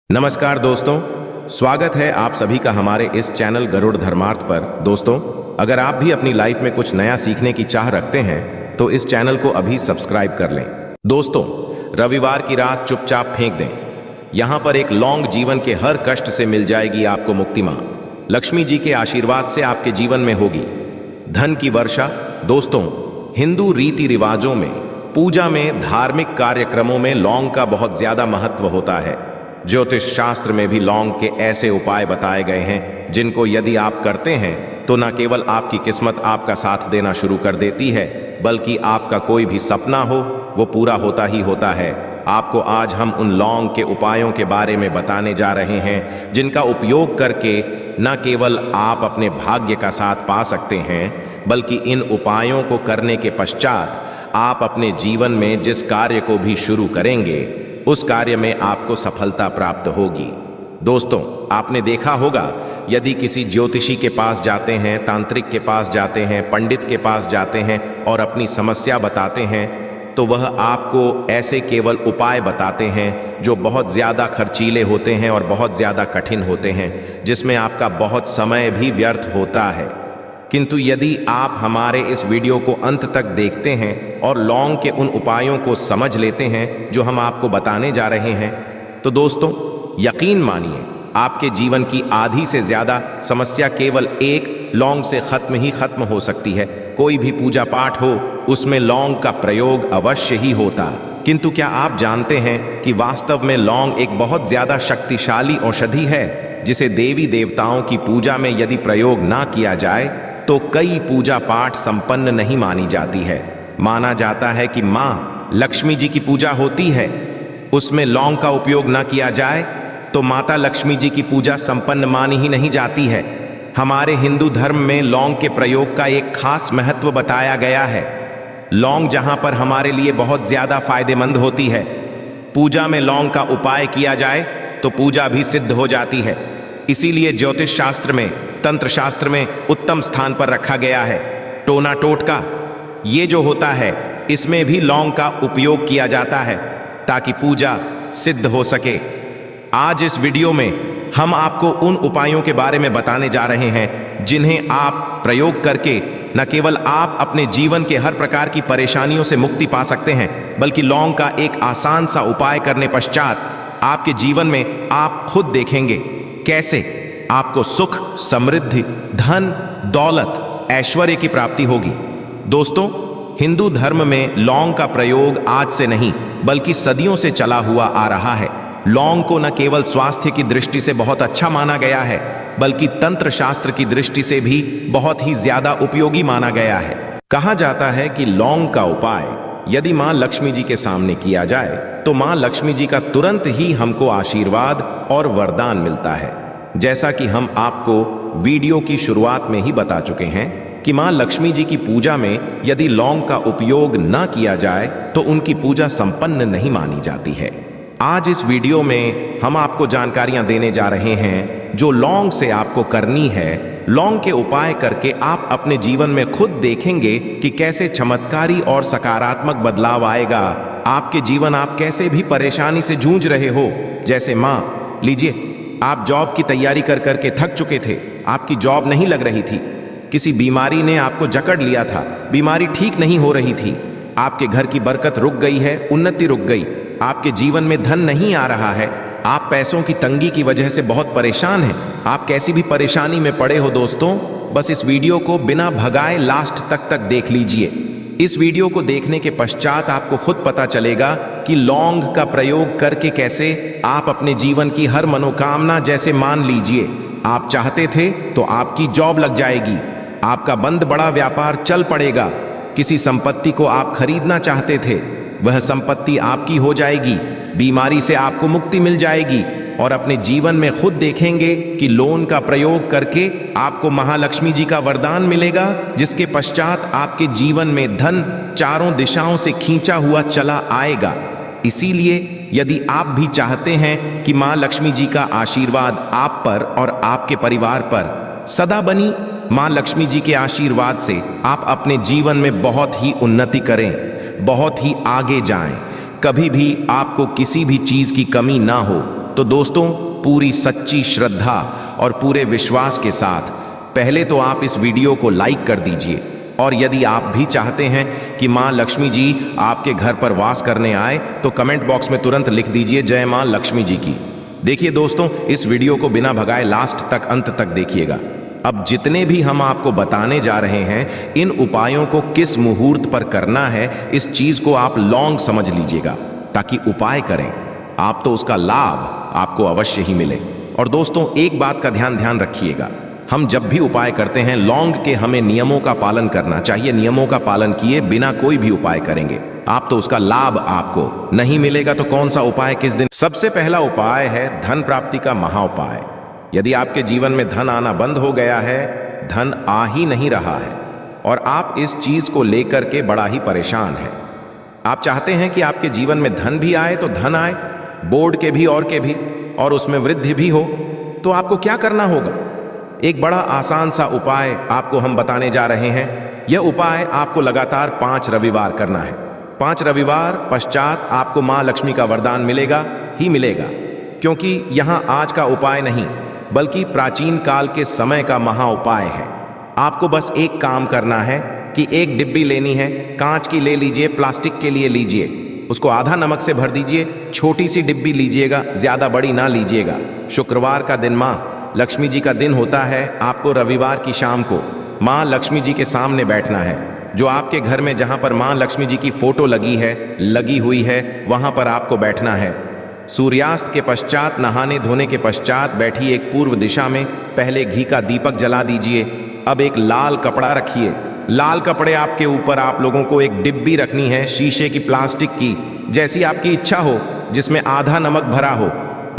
नमस्कार दोस्तों, स्वागत है आप सभी का हमारे इस चैनल गरुड़ धर्मार्थ पर। दोस्तों, अगर आप भी अपनी लाइफ में कुछ नया सीखने की चाह रखते हैं तो इस चैनल को अभी सब्सक्राइब कर लें। दोस्तों, रविवार की रात चुपचाप फेंक दें। यहाँ पर एक लौंग जीवन के हर कष्ट से मिल जाएगी आपको मुक्ति। माँ लक्ष्मी जी के आशीर्वाद से आपके जीवन में होगी धन की वर्षा। दोस्तों, हिंदू रीति रिवाजों में, पूजा में, धार्मिक कार्यक्रमों में लौंग का बहुत ज्यादा महत्व होता है। ज्योतिष शास्त्र में भी लौंग के ऐसे उपाय बताए गए हैं जिनको यदि आप करते हैं तो न केवल आपकी किस्मत आपका साथ देना शुरू कर देती है, बल्कि आपका कोई भी सपना हो वो पूरा होता ही होता है। आपको आज हम उन लौंग के उपायों के बारे में बताने जा रहे हैं जिनका उपयोग करके न केवल आप अपने भाग्य का साथ पा सकते हैं, बल्कि इन उपायों को करने के पश्चात आप अपने जीवन में जिस कार्य को भी शुरू करेंगे उस कार्य में आपको सफलता प्राप्त होगी। दोस्तों, आपने देखा होगा यदि किसी ज्योतिषी के पास जाते हैं, तांत्रिक के पास जाते हैं, पंडित के पास जाते हैं और अपनी समस्या बताते हैं तो वह आपको ऐसे केवल उपाय बताते हैं जो बहुत ज़्यादा खर्चीले होते हैं और बहुत ज़्यादा कठिन होते हैं, जिसमें आपका बहुत समय भी व्यर्थ होता है। किंतु यदि आप हमारे इस वीडियो को अंत तक देखते हैं और लौंग के उन उपायों को समझ लेते हैं जो हम आपको बताने जा रहे हैं, तो दोस्तों यकीन मानिए आपके जीवन की आधी से ज़्यादा समस्या केवल एक लौंग से खत्म हो सकती है। कोई भी पूजा पाठ हो उसमें लौंग का प्रयोग अवश्य ही होता। किंतु क्या आप जानते हैं कि वास्तव में लौंग एक बहुत ज़्यादा शक्तिशाली औषधि है जिसे देवी देवताओं की पूजा में यदि प्रयोग ना किया जाए तो कई पूजा पाठ संपन्न नहीं मानी जाती है। माना जाता है कि माँ लक्ष्मी जी की पूजा होती है, उसमें लौंग का उपयोग ना किया जाए तो माता लक्ष्मी जी की पूजा संपन्न मानी ही नहीं जाती है। हमारे हिंदू धर्म में लौंग के प्रयोग का एक खास महत्व बताया गया है। लौंग जहाँ पर हमारे लिए बहुत ज़्यादा फायदेमंद होती है, पूजा में लौंग का उपाय किया जाए तो पूजा भी सिद्ध हो जाती है। इसीलिए ज्योतिष शास्त्र में, तंत्र शास्त्र में उत्तम स्थान पर रखा गया है। टोना टोटका ये जो होता है इसमें भी लौंग का उपयोग किया जाता है ताकि पूजा सिद्ध हो सके। आज इस वीडियो में हम आपको उन उपायों के बारे में बताने जा रहे हैं जिन्हें आप प्रयोग करके न केवल आप अपने जीवन के हर प्रकार की परेशानियों से मुक्ति पा सकते हैं, बल्कि लौंग का एक आसान सा उपाय करने पश्चात आपके जीवन में आप खुद देखेंगे कैसे आपको सुख, समृद्धि, धन, दौलत, ऐश्वर्य की प्राप्ति होगी। दोस्तों, हिंदू धर्म में लौंग का प्रयोग आज से नहीं बल्कि सदियों से चला हुआ आ रहा है। लौंग को न केवल स्वास्थ्य की दृष्टि से बहुत अच्छा माना गया है, बल्कि तंत्र शास्त्र की दृष्टि से भी बहुत ही ज्यादा उपयोगी माना गया है। कहा जाता है कि लौंग का उपाय यदि मां लक्ष्मी जी के सामने किया जाए तो मां लक्ष्मी जी का तुरंत ही हमको आशीर्वाद और वरदान मिलता है। जैसा कि हम आपको वीडियो की शुरुआत में ही बता चुके हैं कि मां लक्ष्मी जी की पूजा में यदि लौंग का उपयोग न किया जाए तो उनकी पूजा संपन्न नहीं मानी जाती है। आज इस वीडियो में हम आपको जानकारियां देने जा रहे हैं जो लौंग से आपको करनी है। लौंग के उपाय करके आप अपने जीवन में खुद देखेंगे कि कैसे चमत्कारी और सकारात्मक बदलाव आएगा आपके जीवन। आप कैसे भी परेशानी से जूझ रहे हो, जैसे माँ लीजिए आप जॉब की तैयारी कर करके थक चुके थे, आपकी जॉब नहीं लग रही थी, किसी बीमारी ने आपको जकड़ लिया था, बीमारी ठीक नहीं हो रही थी, आपके घर की बरकत रुक गई है, उन्नति रुक गई, आपके जीवन में धन नहीं आ रहा है, आप पैसों की तंगी की वजह से बहुत परेशान हैं, आप कैसी भी परेशानी में पड़े हो दोस्तों, बस इस वीडियो को बिना भगाए लास्ट तक देख लीजिए। इस वीडियो को देखने के पश्चात आपको खुद पता चलेगा कि लौंग का प्रयोग करके कैसे आप अपने जीवन की हर मनोकामना, जैसे मान लीजिए आप चाहते थे तो आपकी जॉब लग जाएगी, आपका बंद बड़ा व्यापार चल पड़ेगा, किसी संपत्ति को आप खरीदना चाहते थे वह संपत्ति आपकी हो जाएगी, बीमारी से आपको मुक्ति मिल जाएगी और अपने जीवन में खुद देखेंगे कि लोन का प्रयोग करके आपको महालक्ष्मी जी का वरदान मिलेगा, जिसके पश्चात आपके जीवन में धन चारों दिशाओं से खींचा हुआ चला आएगा। इसीलिए यदि आप भी चाहते हैं कि माँ लक्ष्मी जी का आशीर्वाद आप पर और आपके परिवार पर सदा बनी, माँ लक्ष्मी जी के आशीर्वाद से आप अपने जीवन में बहुत ही उन्नति करें, बहुत ही आगे जाएं, कभी भी आपको किसी भी चीज की कमी ना हो, तो दोस्तों, पूरी सच्ची श्रद्धा और पूरे विश्वास के साथ पहले तो आप इस वीडियो को लाइक कर दीजिए, और यदि आप भी चाहते हैं कि मां लक्ष्मी जी आपके घर पर वास करने आए तो कमेंट बॉक्स में तुरंत लिख दीजिए जय मां लक्ष्मी जी की। देखिए दोस्तों, इस वीडियो को बिना भगाए लास्ट तक, अंत तक देखिएगा। अब जितने भी हम आपको बताने जा रहे हैं, इन उपायों को किस मुहूर्त पर करना है, इस चीज को आप लॉन्ग समझ लीजिएगा, ताकि उपाय करें आप तो उसका लाभ आपको अवश्य ही मिले। और दोस्तों, एक बात का ध्यान रखिएगा, हम जब भी उपाय करते हैं लॉन्ग के हमें नियमों का पालन करना चाहिए। नियमों का पालन किए बिना कोई भी उपाय करेंगे आप तो उसका लाभ आपको नहीं मिलेगा। तो कौन सा उपाय किस दिन? सबसे पहला उपाय है धन प्राप्ति का महा उपाय। यदि आपके जीवन में धन आना बंद हो गया है, धन आ ही नहीं रहा है और आप इस चीज को लेकर के बड़ा ही परेशान है, आप चाहते हैं कि आपके जीवन में धन भी आए तो धन आए, बोर्ड के भी और उसमें वृद्धि भी हो, तो आपको क्या करना होगा? एक बड़ा आसान सा उपाय आपको हम बताने जा रहे हैं। यह उपाय आपको लगातार 5 रविवार करना है। 5 रविवार पश्चात आपको मां लक्ष्मी का वरदान मिलेगा ही मिलेगा, क्योंकि यहां आज का उपाय नहीं बल्कि प्राचीन काल के समय का महा उपाय है। आपको बस एक काम करना है कि एक डिब्बी लेनी है, कांच की ले लीजिए, प्लास्टिक के लिए लीजिए, उसको आधा नमक से भर दीजिए। छोटी सी डिब्बी लीजिएगा, ज्यादा बड़ी ना लीजिएगा। शुक्रवार का दिन मां लक्ष्मी जी का दिन होता है। आपको रविवार की शाम को मां लक्ष्मी जी के सामने बैठना है। जो आपके घर में जहां पर मां लक्ष्मी जी की फोटो लगी हुई है वहां पर आपको बैठना है। सूर्यास्त के पश्चात, नहाने धोने के पश्चात बैठिए एक पूर्व दिशा में। पहले घी का दीपक जला दीजिए। अब एक लाल कपड़ा रखिए। लाल कपड़े आपके ऊपर आप लोगों को एक डिब्बी रखनी है, शीशे की, प्लास्टिक की, जैसी आपकी इच्छा हो, जिसमें आधा नमक भरा हो।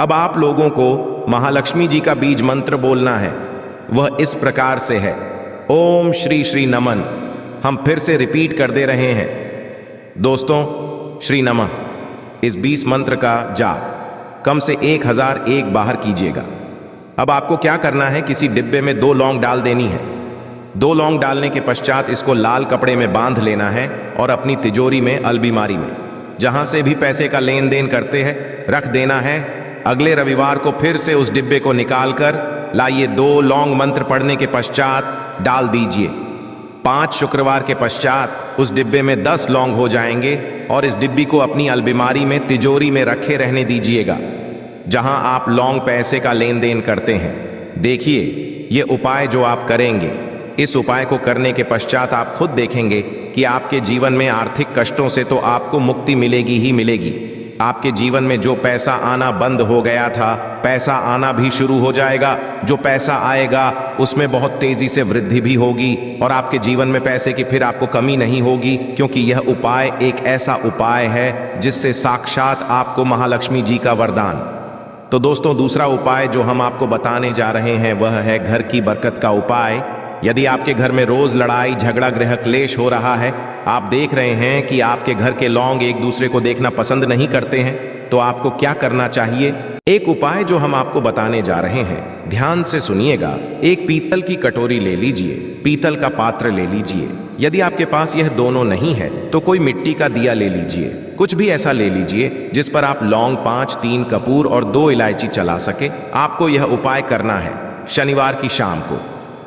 अब आप लोगों को महालक्ष्मी जी का बीज मंत्र बोलना है। वह इस प्रकार से है, ओम श्री श्री नमन। हम फिर से रिपीट कर दे रहे हैं दोस्तों, श्री नमः। इस 20 मंत्र का जाप कम से 1001 बाहर कीजिएगा। अब आपको क्या करना है, किसी डिब्बे में 2 लौंग डाल देनी है। 2 लौंग डालने के पश्चात इसको लाल कपड़े में बांध लेना है और अपनी तिजोरी में, अलमारी में, जहां से भी पैसे का लेन देन करते हैं, रख देना है। अगले रविवार को फिर से उस डिब्बे को निकाल कर लाइए। 2 लौंग मंत्र पढ़ने के पश्चात डाल दीजिए। 5 शुक्रवार के पश्चात उस डिब्बे में 10 लौंग हो जाएंगे और इस डिब्बी को अपनी अलमारी में, तिजोरी में रखे रहने दीजिएगा, जहां आप लौंग पैसे का लेन देन करते हैं। देखिए, ये उपाय जो आप करेंगे, इस उपाय को करने के पश्चात आप खुद देखेंगे कि आपके जीवन में आर्थिक कष्टों से तो आपको मुक्ति मिलेगी ही मिलेगी। आपके जीवन में जो पैसा आना बंद हो गया था, पैसा आना भी शुरू हो जाएगा। जो पैसा आएगा उसमें बहुत तेजी से वृद्धि भी होगी और आपके जीवन में पैसे की फिर आपको कमी नहीं होगी, क्योंकि यह उपाय एक ऐसा उपाय है जिससे साक्षात आपको महालक्ष्मी जी का वरदान। तो दोस्तों, दूसरा उपाय जो हम आपको बताने जा रहे हैं वह है घर की बरकत का उपाय। यदि आपके घर में रोज लड़ाई झगड़ा गृह क्लेश हो रहा है, आप देख रहे हैं कि आपके घर के लौंग एक दूसरे को देखना पसंद नहीं करते हैं, तो आपको क्या करना चाहिए? एक उपाय जो हम आपको बताने जा रहे हैं, ध्यान से सुनिएगा। एक पीतल की कटोरी ले लीजिए, पीतल का पात्र ले लीजिए। यदि आपके पास यह दोनों नहीं है तो कोई मिट्टी का दिया ले लीजिए। कुछ भी ऐसा ले लीजिए जिस पर आप लौंग 5, 3 कपूर और 2 इलायची चला सके। आपको यह उपाय करना है शनिवार की शाम को।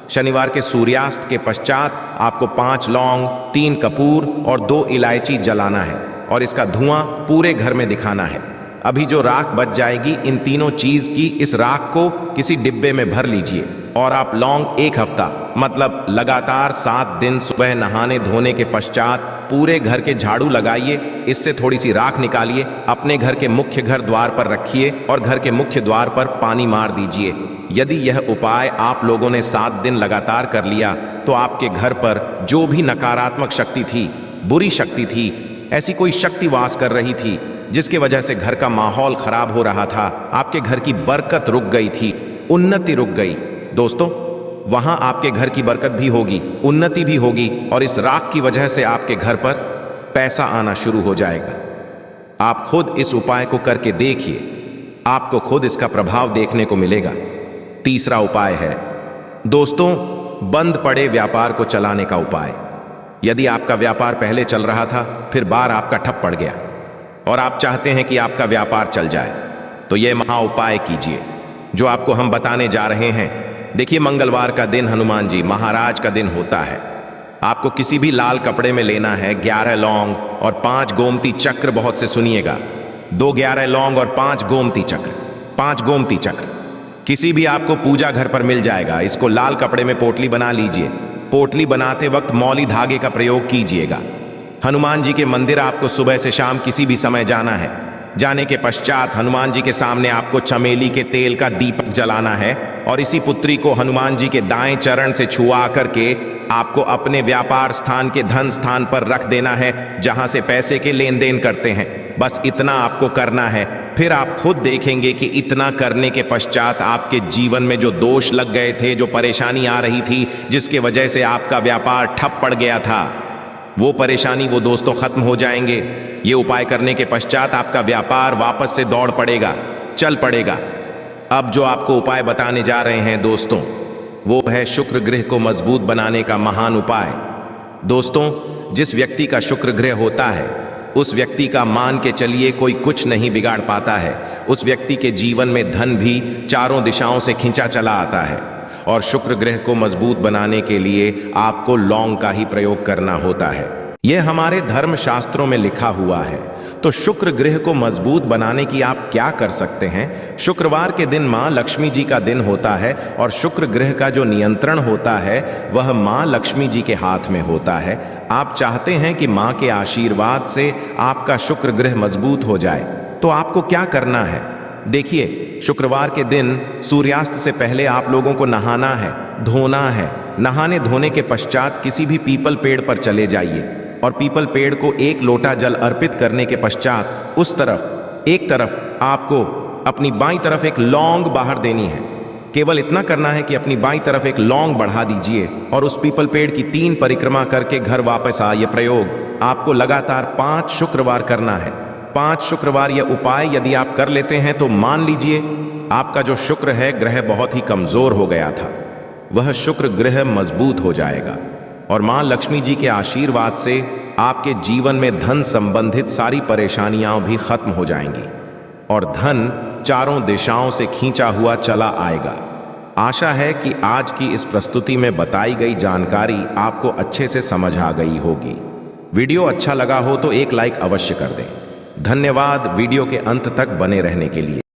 शनिवार के सूर्यास्त के पश्चात आपको 5 लौंग, 3 कपूर और 2 इलायची जलाना है और इसका धुआं पूरे घर में दिखाना है। अभी जो राख बच जाएगी, इन तीनों चीज की, इस राख को किसी डिब्बे में भर लीजिए और आप लौंग 1 हफ्ता, मतलब लगातार 7 दिन सुबह नहाने धोने के पश्चात पूरे घर के झाड़ू लगाइए। इससे थोड़ी सी राख निकालिए, अपने घर के मुख्य घर द्वार पर रखिए और घर के मुख्य द्वार पर पानी मार दीजिए। यदि यह उपाय आप लोगों ने 7 दिन लगातार कर लिया तो आपके घर पर जो भी नकारात्मक शक्ति थी, बुरी शक्ति थी, ऐसी कोई शक्ति वास कर रही थी जिसकी वजह से घर का माहौल खराब हो रहा था, आपके घर की बरकत रुक गई थी, उन्नति रुक गई। दोस्तों, वहां आपके घर की बरकत भी होगी, उन्नति भी होगी और इस राख की वजह से आपके घर पर पैसा आना शुरू हो जाएगा। आप खुद इस उपाय को करके देखिए, आपको खुद इसका प्रभाव देखने को मिलेगा। तीसरा उपाय है दोस्तों, बंद पड़े व्यापार को चलाने का उपाय। यदि आपका व्यापार पहले चल रहा था, फिर बार आपका ठप पड़ गया और आप चाहते हैं कि आपका व्यापार चल जाए, तो ये महा उपाय कीजिए जो आपको हम बताने जा रहे हैं। देखिए, मंगलवार का दिन हनुमान जी महाराज का दिन होता है। आपको किसी भी लाल कपड़े में लेना है 11 लौंग और 5 गोमती चक्र। बहुत से सुनिएगा, 2 11 लौंग और 5 गोमती चक्र, 5 गोमती चक्र किसी भी आपको पूजा घर पर मिल जाएगा। इसको लाल कपड़े में पोटली बना लीजिए। पोटली बनाते वक्त मौली धागे का प्रयोग कीजिएगा। हनुमान जी के मंदिर आपको सुबह से शाम किसी भी समय जाना है। जाने के पश्चात हनुमान जी के सामने आपको चमेली के तेल का दीपक जलाना है और इसी पुत्री को हनुमान जी के दाएं चरण से छुआ करके आपको अपने व्यापार स्थान के धन स्थान पर रख देना है, जहां से पैसे के लेन देन करते हैं। बस इतना आपको करना है। फिर आप खुद देखेंगे कि इतना करने के पश्चात आपके जीवन में जो दोष लग गए थे, जो परेशानी आ रही थी, जिसके वजह से आपका व्यापार ठप पड़ गया था, वो परेशानी, वो दोस्तों खत्म हो जाएंगे। ये उपाय करने के पश्चात आपका व्यापार वापस से दौड़ पड़ेगा, चल पड़ेगा। अब जो आपको उपाय बताने जा रहे हैं दोस्तों, वो है शुक्र ग्रह को मजबूत बनाने का महान उपाय। दोस्तों, जिस व्यक्ति का शुक्र ग्रह होता है उस व्यक्ति का मान के चलिए कोई कुछ नहीं बिगाड़ पाता है। उस व्यक्ति के जीवन में धन भी चारों दिशाओं से खींचा चला आता है। और शुक्र ग्रह को मजबूत बनाने के लिए आपको लौंग का ही प्रयोग करना होता है। यह हमारे धर्म शास्त्रों में लिखा हुआ है। तो शुक्र ग्रह को मजबूत बनाने की आप क्या कर सकते हैं? शुक्रवार के दिन माँ लक्ष्मी जी का दिन होता है और शुक्र ग्रह का जो नियंत्रण होता है वह माँ लक्ष्मी जी के हाथ में होता है। आप चाहते हैं कि माँ के आशीर्वाद से आपका शुक्र ग्रह मजबूत हो जाए, तो आपको क्या करना है? देखिए, शुक्रवार के दिन सूर्यास्त से पहले आप लोगों को नहाना है, धोना है। नहाने धोने के पश्चात किसी भी पीपल पेड़ पर चले जाइए और पीपल पेड़ को 1 लोटा जल अर्पित करने के पश्चात उस तरफ, एक तरफ आपको अपनी बाईं तरफ एक लौंग बाहर देनी है। केवल इतना करना है कि अपनी बाईं तरफ एक लौंग बढ़ा दीजिए और उस पीपल पेड़ की 3 परिक्रमा करके घर वापस आ। यह प्रयोग आपको लगातार 5 शुक्रवार करना है। 5 शुक्रवार यह उपाय यदि आप कर लेते हैं तो मान लीजिए आपका जो शुक्र है ग्रह बहुत ही कमजोर हो गया था, वह शुक्र ग्रह मजबूत हो जाएगा और मां लक्ष्मी जी के आशीर्वाद से आपके जीवन में धन संबंधित सारी परेशानियां भी खत्म हो जाएंगी और धन चारों दिशाओं से खींचा हुआ चला आएगा। आशा है कि आज की इस प्रस्तुति में बताई गई जानकारी आपको अच्छे से समझ आ गई होगी। वीडियो अच्छा लगा हो तो एक लाइक अवश्य कर दें। धन्यवाद वीडियो के अंत तक बने रहने के लिए।